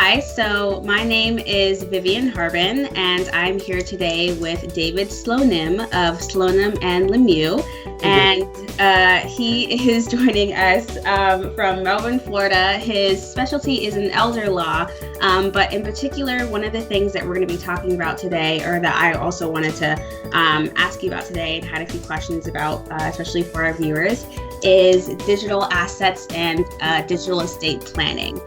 Hi, so my name is Vivian Harbin, and I'm here today with David Slonim of Slonim and Lemieux. And he is joining us from Melbourne, Florida. His specialty is in elder law, but in particular, one of the things that we're going to be talking about today, or that I also wanted to ask you about today and had a few questions about, especially for our viewers, is digital assets and digital estate planning.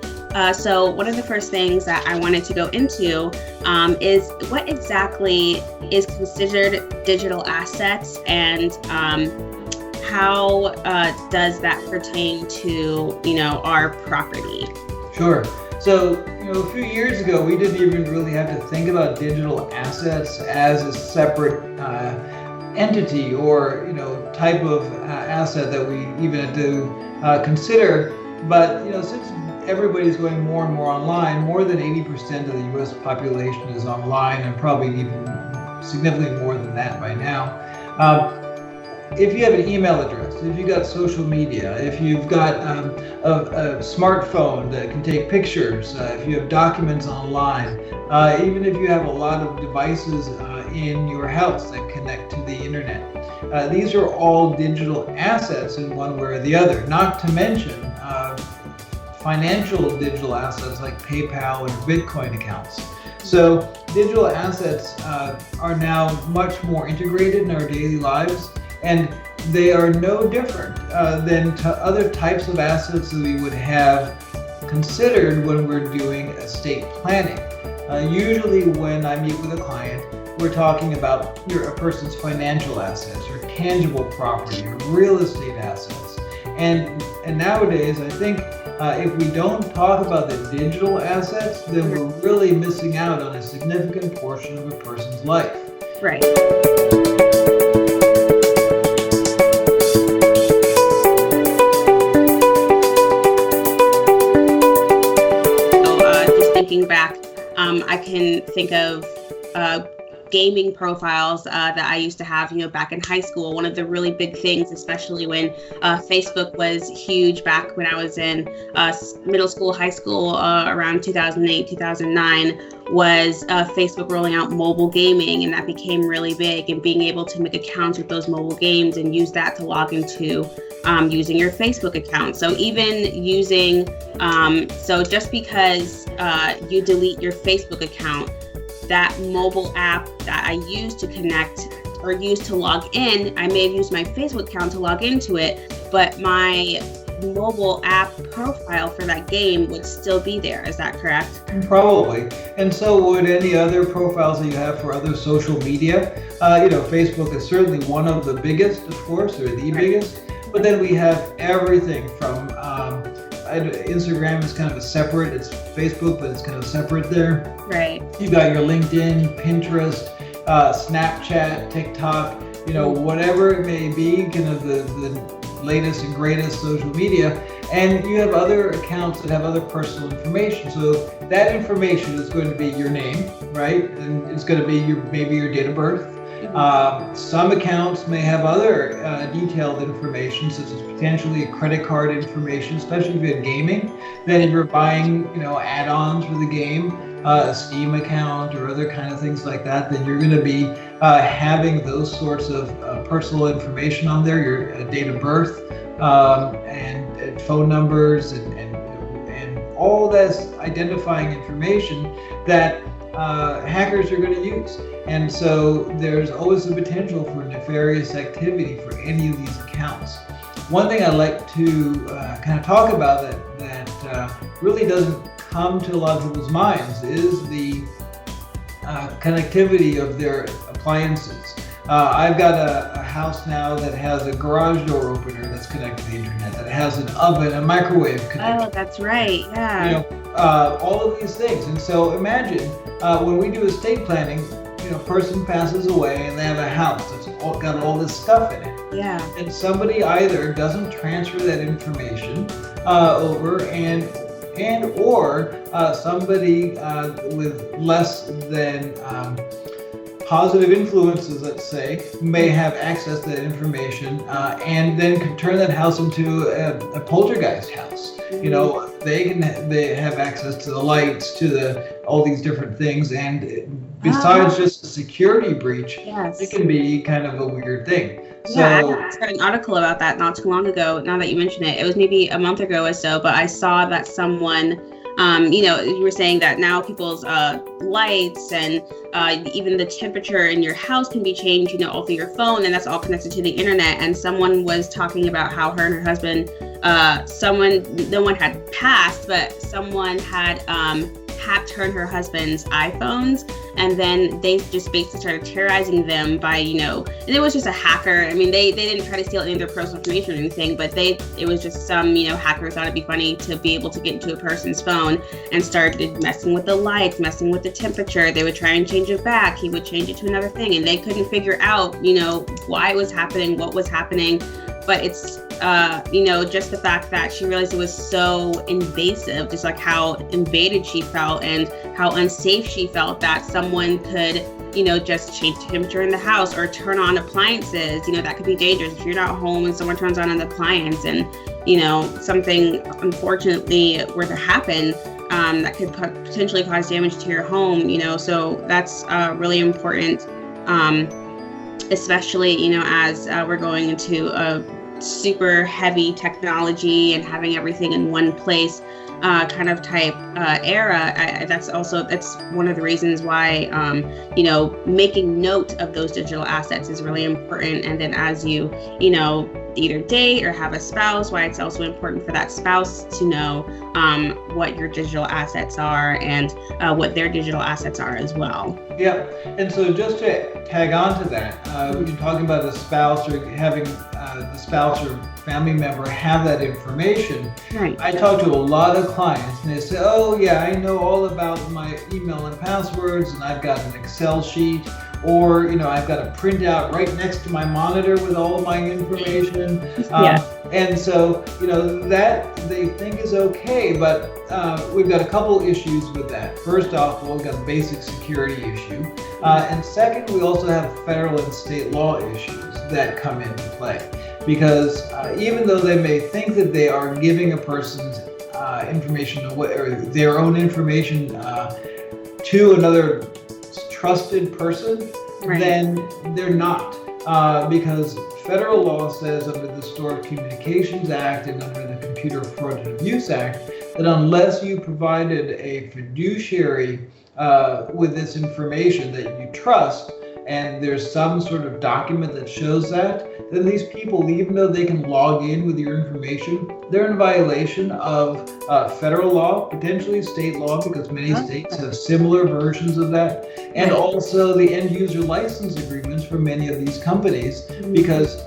So one of the first things that I wanted to go into is what exactly is considered digital assets, and how does that pertain to, our property? Sure. So, a few years ago, we didn't even really have to think about digital assets as a separate entity or, type of asset that we even had to consider. But, since everybody's going more and more online, more than 80% of the U.S. population is online, and probably even significantly more than that by now. If you have an email address, if you've got social media, if you've got a smartphone that can take pictures, if you have documents online, even if you have a lot of devices in your house that connect to the internet, these are all digital assets in one way or the other, not to mention financial digital assets like PayPal or Bitcoin accounts. So digital assets are now much more integrated in our daily lives, and they are no different than other types of assets that we would have considered when we're doing estate planning. Usually when I meet with a client, we're talking about a person's financial assets or tangible property or real estate assets. And nowadays, I think if we don't talk about the digital assets, then we're really missing out on a significant portion of a person's life. Right. So just thinking back, I can think of gaming profiles that I used to have, back in high school. One of the really big things, especially when Facebook was huge back when I was in middle school, high school, around 2008, 2009, was Facebook rolling out mobile gaming, and that became really big, and being able to make accounts with those mobile games and use that to log into using your Facebook account. So even using, so just because you delete your Facebook account, that mobile app that I use to connect or use to log in, I may have used my Facebook account to log into it, but my mobile app profile for that game would still be there. Is that correct? Probably. And so would any other profiles that you have for other social media. Facebook is certainly one of the biggest, of course, or the biggest. But then we have everything from Instagram is kind of a separate, it's Facebook, but it's kind of separate there. Right. You've got your LinkedIn, Pinterest, Snapchat, TikTok, whatever it may be, kind of the latest and greatest social media. And you have other accounts that have other personal information. So that information is going to be your name, right? And it's going to be maybe your date of birth. Some accounts may have other detailed information, such as potentially credit card information, especially if you're gaming. Then if you're buying, add-ons for the game, a Steam account or other kind of things like that, then you're going to be having those sorts of personal information on there, your date of birth, and phone numbers, and all this identifying information that hackers are going to use. And so there's always the potential for nefarious activity for any of these accounts. One thing I like to kind of talk about that really doesn't come to a lot of people's minds is the connectivity of their appliances. I've got a house now that has a garage door opener that's connected to the internet, that has an oven, a microwave connected. Oh, that's right. Yeah. All of these things. And so imagine when we do estate planning, a person passes away and they have a house that's got all this stuff in it. Yeah. And somebody either doesn't transfer that information over, or somebody with less than positive influences, let's say, may have access to that information and then can turn that house into a poltergeist house. they have access to the lights, to all these different things, and besides just a security breach, it can be kind of a weird thing. So, yeah, I read an article about that not too long ago. Now that you mention it, it was maybe a month ago or so, but I saw that someone, you were saying that now people's lights and even the temperature in your house can be changed, all through your phone, and that's all connected to the internet. And someone was talking about how her and her husband, no one had passed, but someone had hacked her and her husband's iPhones, and then they just basically started terrorizing them by, and it was just a hacker. I mean, they didn't try to steal any of their personal information or anything, but it was just some, hacker thought it'd be funny to be able to get into a person's phone and started messing with the lights, messing with the temperature. They would try and change it back. He would change it to another thing, and they couldn't figure out, why it was happening, what was happening. But it's, just the fact that she realized it was so invasive, just like how invaded she felt and how unsafe she felt that someone could, just change the temperature in the house or turn on appliances. That could be dangerous if you're not home and someone turns on an appliance and, something unfortunately were to happen. That could potentially cause damage to your home, so that's really important, especially, as we're going into a super heavy technology and having everything in one place kind of type era. That's one of the reasons why, making note of those digital assets is really important. And then as you, either date or have a spouse, why it's also important for that spouse to know what your digital assets are and what their digital assets are as well. Yeah, and so just to tag on to that, when you're talking about a spouse or having the spouse or family member have that information, right. I talk to a lot of clients and they say, oh yeah, I know all about my email and passwords, and I've got an Excel sheet, or I've got a printout right next to my monitor with all of my information. And so that they think is okay, but we've got a couple issues with that. First off, we've got a basic security issue, and second, we also have federal and state law issues that come into play, because even though they may think that they are giving a person's information or their own information to another trusted person, right, then they're not, because federal law says under the Stored Communications Act and under the Computer Fraud and Abuse Act that unless you provided a fiduciary with this information that you trust, and there's some sort of document that shows that, then these people, even though they can log in with your information, they're in violation of federal law, potentially state law, because many states have similar versions of that, and also the end user license agreements for many of these companies, because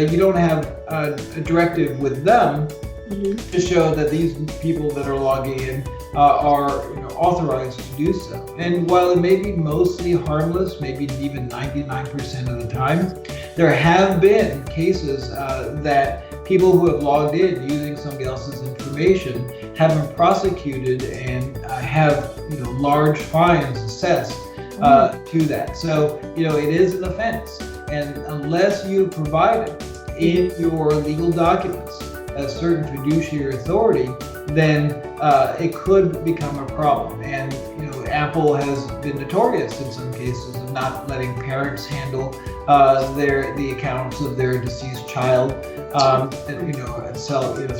you don't have a directive with them to show that these people that are logging in are authorized to do so. And while it may be mostly harmless, maybe even 99% of the time, there have been cases that people who have logged in using somebody else's information have been prosecuted and have large fines assessed to that. So it is an offense, and unless you provide it in your legal documents a certain fiduciary authority, then it could become a problem. And Apple has been notorious in some cases of not letting parents handle the accounts of their deceased child,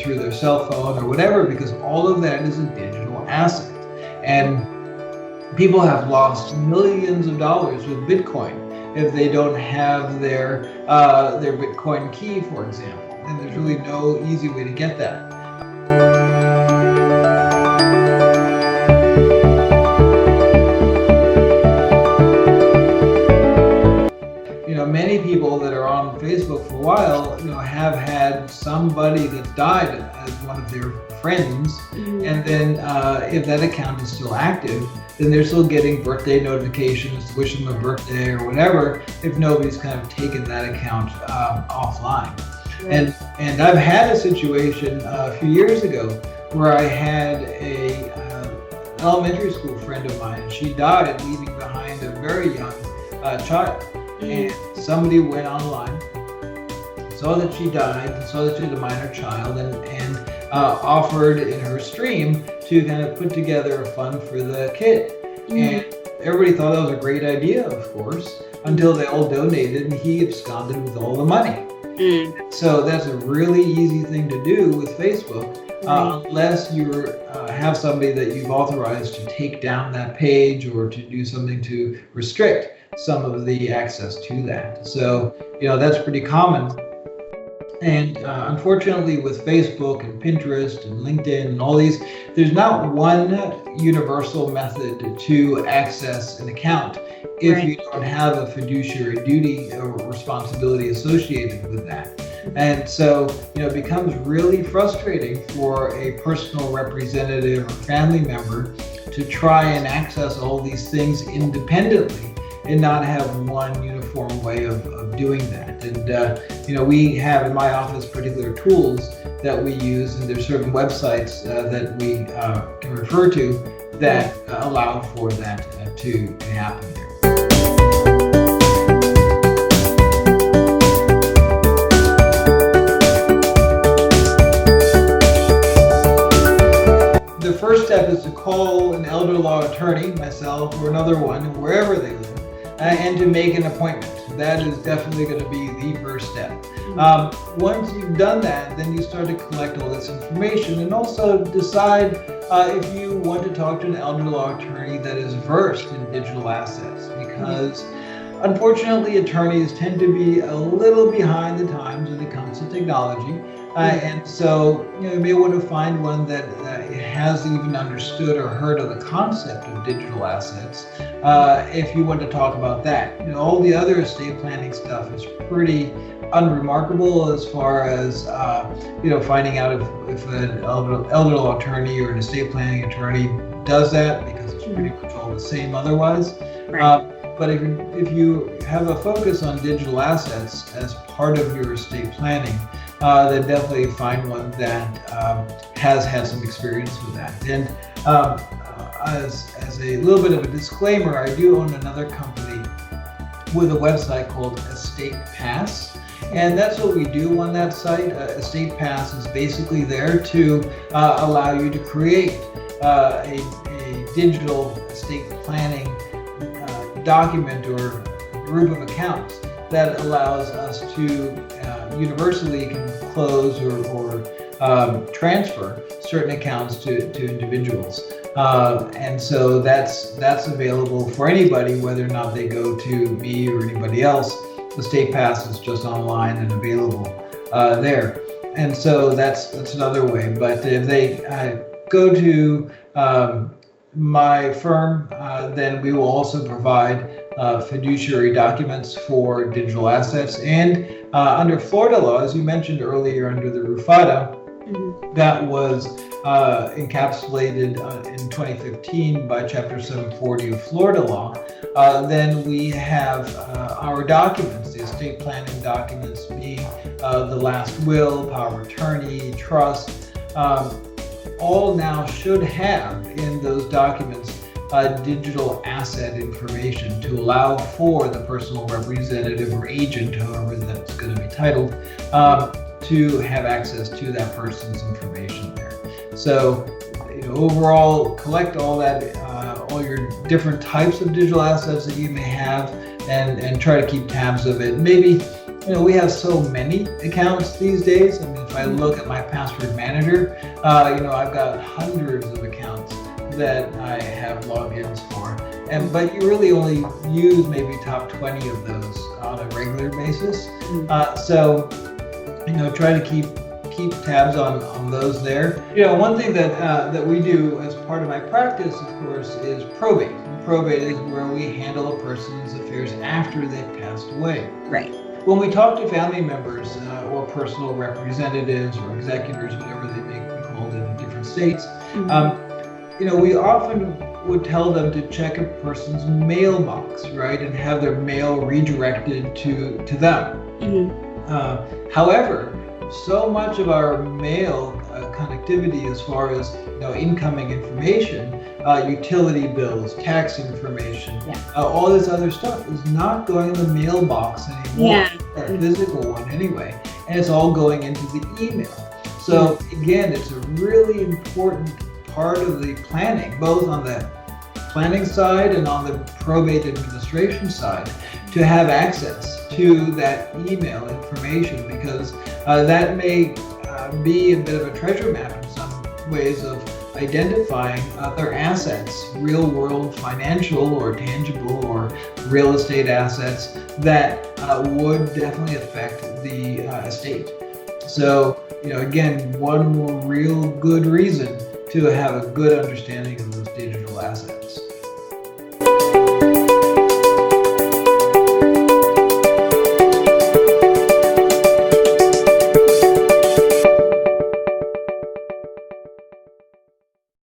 through their cell phone or whatever, because all of that is a digital asset. And people have lost millions of dollars with Bitcoin if they don't have their Bitcoin key, for example. And there's really no easy way to get that. Many people that are on Facebook for a while, have had somebody that's died as one of their friends, and then if that account is still active, then they're still getting birthday notifications to wish them a birthday or whatever, if nobody's kind of taken that account offline. Right. And I've had a situation a few years ago where I had an elementary school friend of mine. She died leaving behind a very young child. And somebody went online, saw that she died, saw that she had a minor child, and offered in her stream to kind of put together a fund for the kid. And everybody thought that was a great idea, of course, until they all donated and he absconded with all the money. So that's a really easy thing to do with Facebook, unless you have somebody that you've authorized to take down that page or to do something to restrict some of the access to that. So, that's pretty common. And unfortunately, with Facebook and Pinterest and LinkedIn and all these, there's not one universal method to access an account if you don't have a fiduciary duty or responsibility associated with that. And so, it becomes really frustrating for a personal representative or family member to try and access all these things independently and not have one uniform way of doing that. And we have in my office particular tools that we use, and there's certain websites that we can refer to that allow for that to happen there. The first step is to call an elder law attorney, myself or another one, wherever they live, and to make an appointment. That is definitely going to be the first step. Once you've done that, then you start to collect all this information and also decide if you want to talk to an elder law attorney that is versed in digital assets, because unfortunately attorneys tend to be a little behind the times when it comes to technology. And so you may want to find one that has even understood or heard of the concept of digital assets if you want to talk about that. All the other estate planning stuff is pretty unremarkable as far as finding out if an elder law attorney or an estate planning attorney does that, because it's pretty much all the same otherwise. But if you have a focus on digital assets as part of your estate planning, then definitely find one that has had some experience with that. And as a little bit of a disclaimer, I do own another company with a website called Estate Pass. And that's what we do on that site. Estate Pass is basically there to allow you to create a digital estate planning document or group of accounts that allows us to universally close or transfer certain accounts to individuals. And so that's available for anybody, whether or not they go to me or anybody else. The Estate Pass is just online and available there. And so that's another way. But if they go to my firm, then we will also provide fiduciary documents for digital assets. And under Florida law, as you mentioned earlier, under the RUFADA, that was encapsulated in 2015 by Chapter 740 of Florida law. Then we have our documents, the estate planning documents being the last will, power of attorney, trust, all now should have in those documents digital asset information to allow for the personal representative or agent, however that's going to be titled, to have access to that person's information there. So, overall, collect all that, all your different types of digital assets that you may have, and try to keep tabs of it. Maybe, we have so many accounts these days. I mean, if I look at my password manager, I've got hundreds of accounts that I have logins for, but you really only use maybe top 20 of those on a regular basis. So, try to keep tabs on those there. One thing that we do as part of my practice, of course, is probate. Probate is where we handle a person's affairs after they've passed away. Right. When we talk to family members or personal representatives or executors, whatever they may be called in different states, we often would tell them to check a person's mailbox, right, and have their mail redirected to them. However, so much of our mail connectivity, as far as incoming information, utility bills, tax information, all this other stuff is not going in the mailbox anymore, that physical one anyway, and it's all going into the email. So again, it's a really important part of the planning, both on the planning side and on the probate administration side, to have access to that email information, because that may be a bit of a treasure map in some ways of identifying other assets, real world financial or tangible or real estate assets that would definitely affect the estate. So, again, one more real good reason to have a good understanding of those digital assets.